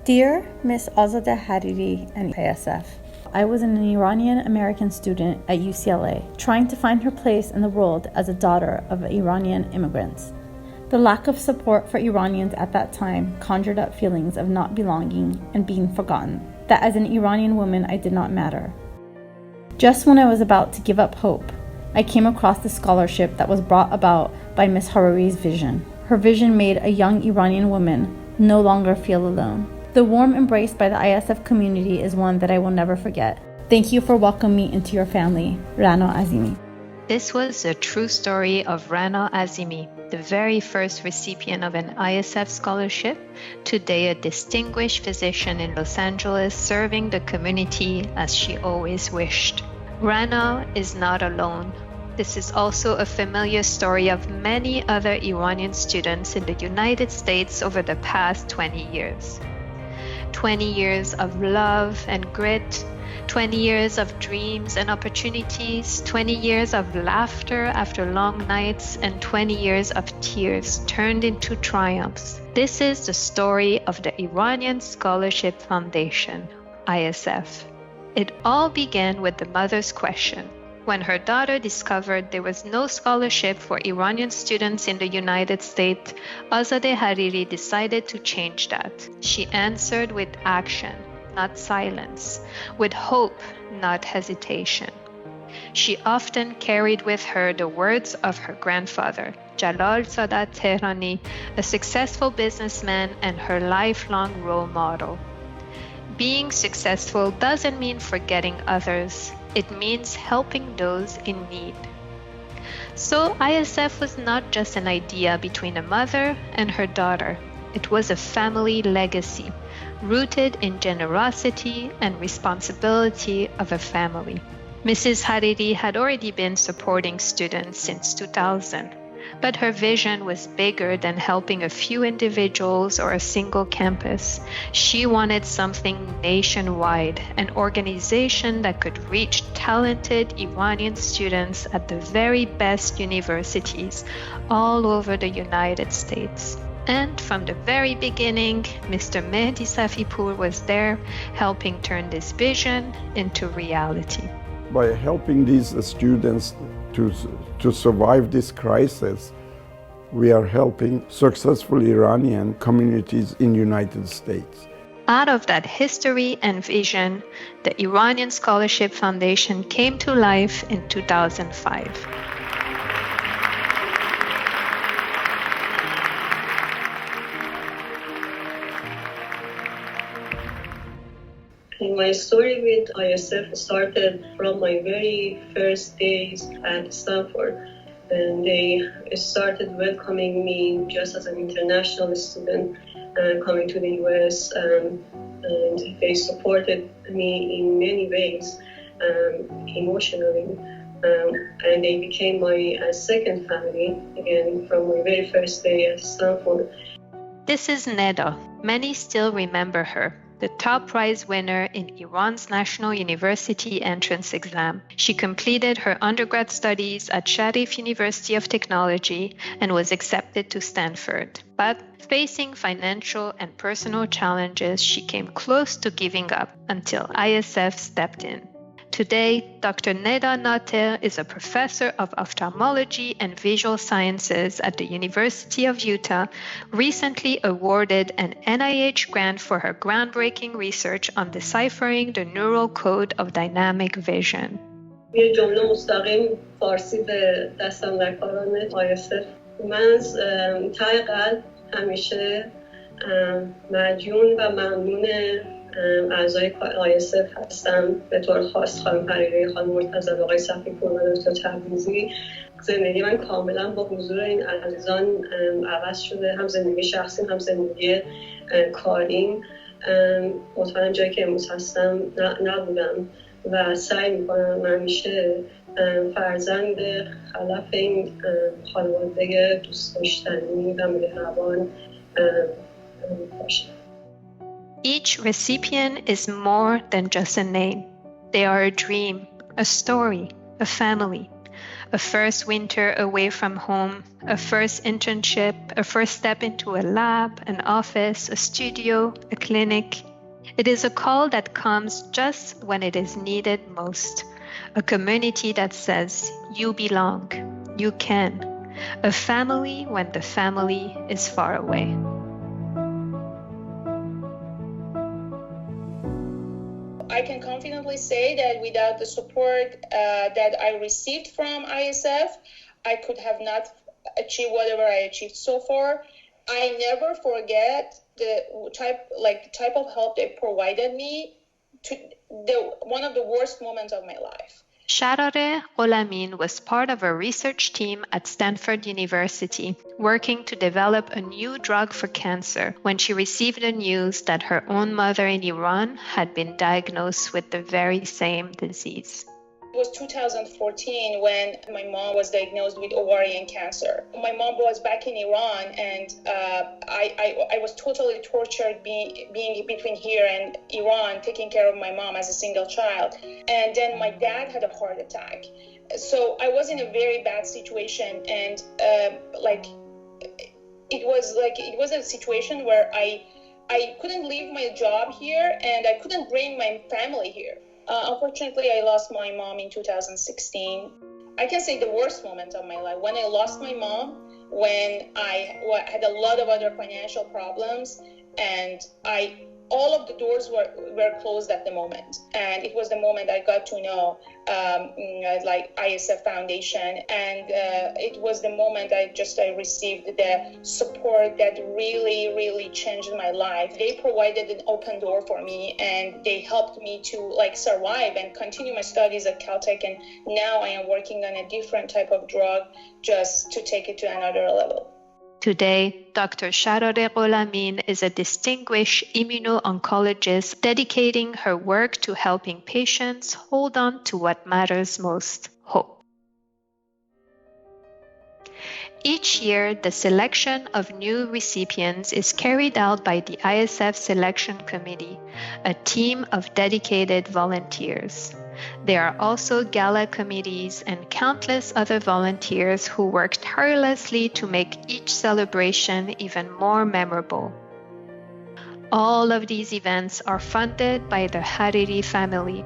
Dear Miss Azadeh Hariri and ISF, I was an Iranian American student at UCLA, trying to find her place in the world as a daughter of Iranian immigrants. The lack of support for Iranians at that time conjured up feelings of not belonging and being forgotten, that as an Iranian woman I did not matter. Just when I was about to give up hope, I came across the scholarship that was brought about by Miss Hariri's vision. Her vision made a young Iranian woman no longer feel alone. The warm embrace by the ISF community is one that I will never forget. Thank you for welcoming me into your family, Rana Azimi. This was a true story of Rana Azimi, the very first recipient of an ISF scholarship, today a distinguished physician in Los Angeles serving the community as she always wished. Rana is not alone. This is also a familiar story of many other Iranian students in the United States over the past 20 years. 20 years of love and grit, 20 years of dreams and opportunities, 20 years of laughter after long nights, and 20 years of tears turned into triumphs. This is the story of the Iranian Scholarship Foundation, ISF. It all began with the mother's question. When her daughter discovered there was no scholarship for Iranian students in the United States, Azadeh Hariri decided to change that. She answered with action, not silence, with hope, not hesitation. She often carried with her the words of her grandfather, Jalal Zadeh Tehrani, a successful businessman and her lifelong role model. Being successful doesn't mean forgetting others. It means helping those in need. So ISF was not just an idea between a mother and her daughter. It was a family legacy, rooted in generosity and responsibility of a family. Mrs. Hariri had already been supporting students since 2000, but her vision was bigger than helping a few individuals or a single campus. She wanted something nationwide, an organization that could reach talented Iranian students at the very best universities all over the United States. And from the very beginning, Mr. Mehdi Safipour was there, helping turn this vision into reality. By helping these students to survive this crisis, we are helping successful Iranian communities in the United States. Out of that history and vision, the Iranian Scholarship Foundation came to life in 2005. My story with ISF started from my very first days at Stanford. And they started welcoming me just as an international student coming to the US. And they supported me in many ways, emotionally. And they became my second family, again, from my very first day at Stanford. This is Neda. Many still remember her, the top prize winner in Iran's National University entrance exam. She completed her undergrad studies at Sharif University of Technology and was accepted to Stanford. But facing financial and personal challenges, she came close to giving up until ISF stepped in. Today, Dr. Neda Nater is a professor of ophthalmology and visual sciences at the University of Utah, recently awarded an NIH grant for her groundbreaking research on deciphering the neural code of dynamic vision. یه جمله مستقیم فارسی به دستاندرکاران ISF. من از ته قلب همیشه مدیون و ممنون اعضای ISF هستم، به طور خاص خانم حریری، خانم مرتضی، آقای صفی‌پور و دکتر تبریزی. زندگی من کاملا با حضور این عزیزان عوض شده، هم زندگی شخصی هم زندگی کاریم. مطمئنم جایی که امروز هستم نبودم و سعی میکنم همیشه فرزند خلف این خانواده دوست داشتنی و مهربان باشم. Each recipient is more than just a name. They are a dream, a story, a family, A first winter away from home, a first internship, a first step into a lab, an office, a studio, a clinic. It is a call that comes just when it is needed most. A community that says, you belong, you can. A family when the family is far away. I can confidently say that without the support that I received from ISF, I could have not achieved whatever I achieved so far. I never forget the type of help they provided me to one of the worst moments of my life. Sharare Golamin was part of a research team at Stanford University, working to develop a new drug for cancer when she received the news that her own mother in Iran had been diagnosed with the very same disease. It was 2014 when my mom was diagnosed with ovarian cancer. My mom was back in Iran, and I was totally tortured being between here and Iran, taking care of my mom as a single child. And then my dad had a heart attack. So I was in a very bad situation, and it was a situation where I couldn't leave my job here, and I couldn't bring my family here. Unfortunately, I lost my mom in 2016. I can say the worst moment of my life. When I lost my mom, when I had a lot of other financial problems, and all of the doors were closed at the moment. And it was the moment I got to know ISF Foundation. And it was the moment I received the support that really, really changed my life. They provided an open door for me, and they helped me to survive and continue my studies at Caltech. And now I am working on a different type of drug just to take it to another level. Today, Dr. Sharare Golamin is a distinguished immuno-oncologist dedicating her work to helping patients hold on to what matters most, hope. Each year, the selection of new recipients is carried out by the ISF Selection Committee, a team of dedicated volunteers. There are also Gala committees and countless other volunteers who work tirelessly to make each celebration even more memorable. All of these events are funded by the Hariri family,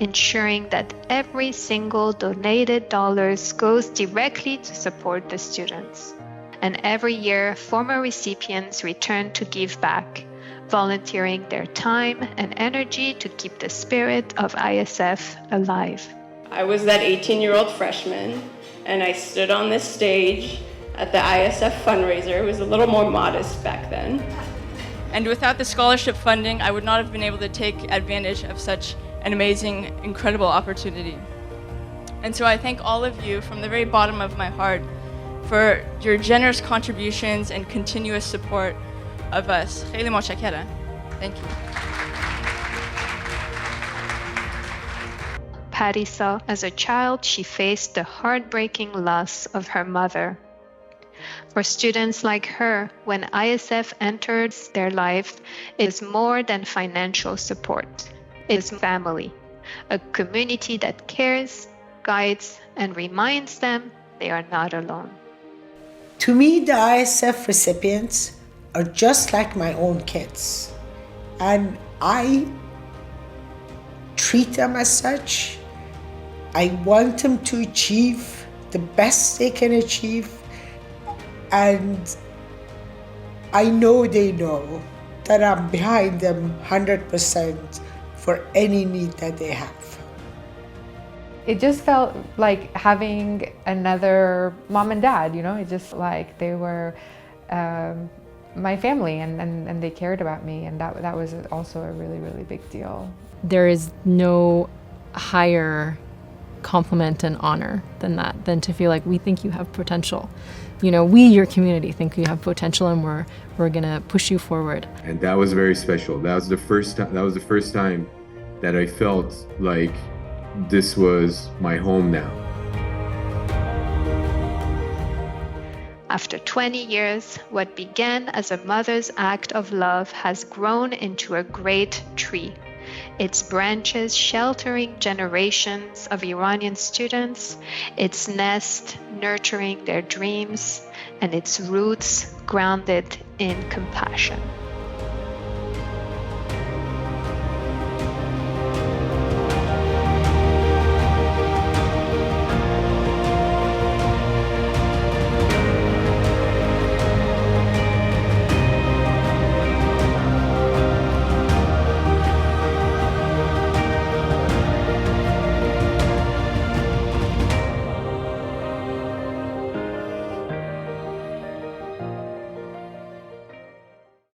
ensuring that every single donated dollar goes directly to support the students. And every year, former recipients return to give back, volunteering their time and energy to keep the spirit of ISF alive. I was that 18-year-old freshman, and I stood on this stage at the ISF fundraiser. It was a little more modest back then. And without the scholarship funding, I would not have been able to take advantage of such an amazing, incredible opportunity. And so I thank all of you from the very bottom of my heart for your generous contributions and continuous support of us. خیلی متشکرم. Thank you. Parisa, as a child, she faced the heartbreaking loss of her mother. For students like her, when ISF enters their life, it is more than financial support. It is family, a community that cares, guides, and reminds them they are not alone. To me, the ISF recipients are just like my own kids, and I treat them as such. I want them to achieve the best they can achieve, and I know they know that I'm behind them 100% for any need that they have. It just felt like having another mom and dad, it just like they were my family, and they cared about me, and that was also a really, really big deal. There is no higher compliment and honor than to feel like we think you have potential. We, your community, think you have potential, and we're gonna push you forward. And that was very special. That was the first time that I felt like this was my home now. After 20 years, what began as a mother's act of love has grown into a great tree. its branches sheltering generations of Iranian students, its nest nurturing their dreams, and its roots grounded in compassion.